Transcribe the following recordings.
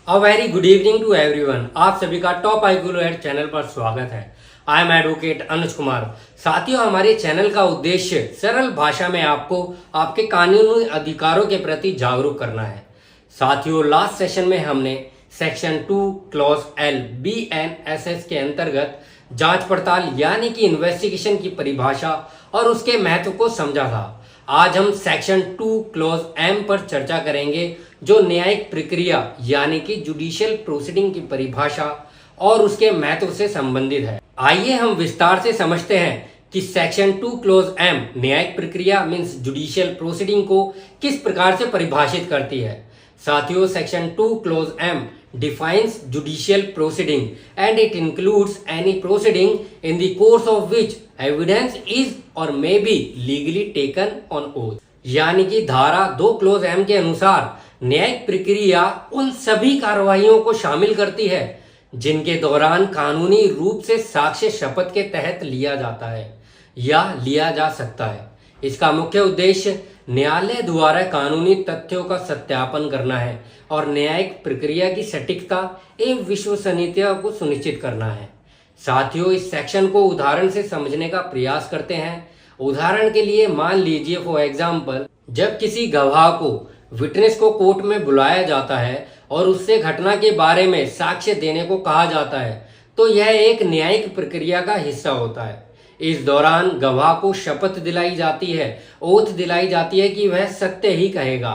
A very good evening to everyone. आप सभी का टॉप आईक्यू लॉयर चैनल पर स्वागत है। I am advocate Anuj Kumar. साथियों, हमारे चैनल का उद्देश्य सरल भाषा में आपको आपके कानूनी अधिकारों के प्रति जागरूक करना है। साथियों, लास्ट सेशन में हमने सेक्शन 2 क्लॉज L BNSS के अंतर्गत जांच पड़ताल यानी कि इन्वेस्टिगेशन की परिभाषा और उसके महत्व को समझा था। आज हम सेक्शन 2 क्लॉज M पर चर्चा करेंगे, जो न्यायिक प्रक्रिया यानी कि जुडिशियल प्रोसीडिंग की परिभाषा और उसके महत्व से संबंधित है। आइए हम विस्तार से समझते हैं कि सेक्शन 2 क्लॉज M न्यायिक प्रक्रिया मींस जुडिशियल प्रोसीडिंग को किस प्रकार से परिभाषित करती है। साथियों, section 2 clause M defines judicial proceeding and it includes any proceeding in the course of which evidence is or may be legally taken on oath। यानी कि धारा 2 क्लॉज M के अनुसार न्यायिक प्रक्रिया उन सभी कार्रवाइयों को शामिल करती है जिनके दौरान कानूनी रूप से साक्ष्य शपथ के तहत लिया जाता है या लिया जा सकता है। इसका मुख्य उद्देश्य न्यायालय द्वारा कानूनी तथ्यों का सत्यापन करना है और न्यायिक प्रक्रिया की सटीकता एवं विश्वसनीयता को सुनिश्चित करना है। साथियों, इस सेक्शन को उदाहरण से समझने का प्रयास करते हैं। उदाहरण के लिए मान लीजिए फॉर एग्जाम्पल, जब किसी गवाह को विटनेस को कोर्ट में बुलाया जाता है और उससे घटना के बारे में साक्ष्य देने को कहा जाता है, तो यह एक न्यायिक प्रक्रिया का हिस्सा होता है। इस दौरान गवाह को शपथ दिलाई जाती है, ओथ दिलाई जाती है कि वह सत्य ही कहेगा,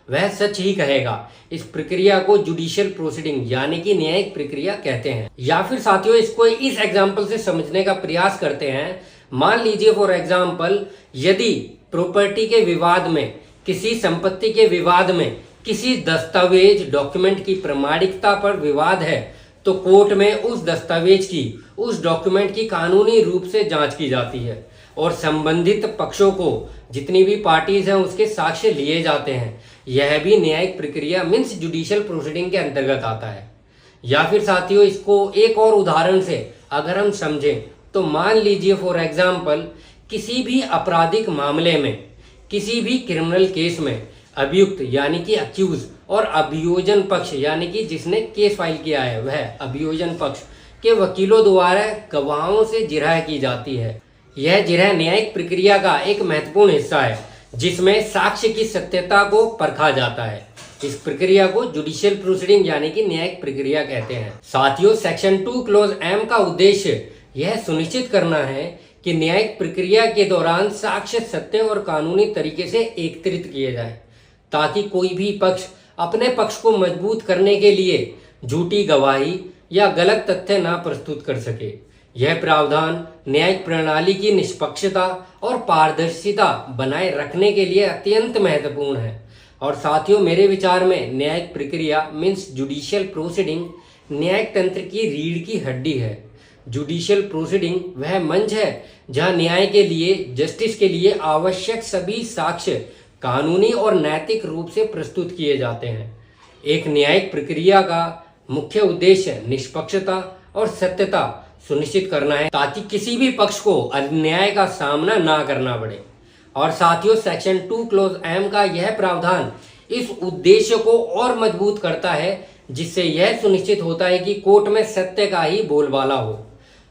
वह सच ही कहेगा। इस प्रक्रिया को जुडिशियल प्रोसीडिंग यानी कि न्यायिक प्रक्रिया कहते हैं। या फिर साथियों, इसको इस एग्जाम्पल से समझने का प्रयास करते हैं। मान लीजिए फॉर एग्जाम्पल, यदि प्रॉपर्टी के विवाद में, किसी संपत्ति के विवाद में, किसी दस्तावेज डॉक्यूमेंट की प्रमाणिकता पर विवाद है, तो कोर्ट में उस दस्तावेज की, उस डॉक्यूमेंट की कानूनी रूप से जांच की जाती है और संबंधित पक्षों को, जितनी भी पार्टीज हैं, उसके साक्ष्य लिए जाते हैं। यह भी न्यायिक प्रक्रिया मीन्स जुडिशियल प्रोसीडिंग के अंतर्गत आता है। या फिर साथियों, इसको एक और उदाहरण से अगर हम समझें तो मान लीजिए फॉर एग्जाम्पल, किसी भी आपराधिक मामले में, किसी भी क्रिमिनल केस में अभियुक्त यानी कि अक्यूज और अभियोजन पक्ष यानी कि जिसने केस फाइल किया है, वह अभियोजन पक्ष के वकीलों द्वारा गवाहों से जिरह की जाती है। यह जिरह न्यायिक प्रक्रिया का एक महत्वपूर्ण हिस्सा है जिसमें साक्ष्य की सत्यता को परखा जाता है। इस प्रक्रिया को जुडिशियल प्रोसीडिंग यानी कि न्यायिक प्रक्रिया कहते हैं। साथियों, सेक्शन 2 क्लॉज M का उद्देश्य यह सुनिश्चित करना है कि न्यायिक प्रक्रिया के दौरान साक्ष्य सत्य और कानूनी तरीके से एकत्रित किए जाए, ताकि कोई भी पक्ष अपने पक्ष को मजबूत करने के लिए झूठी गवाही या गलत तथ्य ना प्रस्तुत कर सके। यह प्रावधान न्यायिक प्रणाली की निष्पक्षता और पारदर्शिता बनाए रखने के लिए अत्यंत महत्वपूर्ण है। और साथियों, मेरे विचार में न्यायिक प्रक्रिया मीन्स जुडिशियल प्रोसीडिंग न्यायिक तंत्र की रीढ़ की हड्डी है। जुडिशियल प्रोसीडिंग वह मंच है जहां न्याय के लिए, जस्टिस के लिए आवश्यक सभी साक्ष्य कानूनी और नैतिक रूप से प्रस्तुत किए जाते हैं। एक न्यायिक प्रक्रिया का मुख्य उद्देश्य निष्पक्षता और सत्यता सुनिश्चित करना है, ताकि किसी भी पक्ष को अन्याय का सामना ना करना पड़े। और साथियों, सेक्शन 2 क्लॉज M का यह प्रावधान इस उद्देश्य को और मजबूत करता है, जिससे यह सुनिश्चित होता है कि कोर्ट में सत्य का ही बोलबाला हो।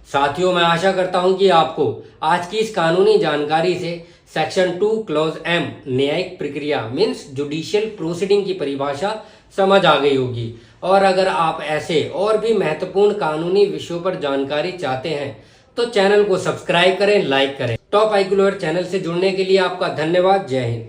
साथियों, मैं आशा करता हूं कि आपको आज की इस कानूनी जानकारी से सेक्शन 2 क्लॉज M न्यायिक प्रक्रिया मीन्स जुडिशियल प्रोसीडिंग की परिभाषा समझ आ गई होगी। और अगर आप ऐसे और भी महत्वपूर्ण कानूनी विषयों पर जानकारी चाहते हैं तो चैनल को सब्सक्राइब करें, लाइक करें। टॉप आईक्यू लॉयर चैनल से जुड़ने के लिए आपका धन्यवाद। जय हिंद।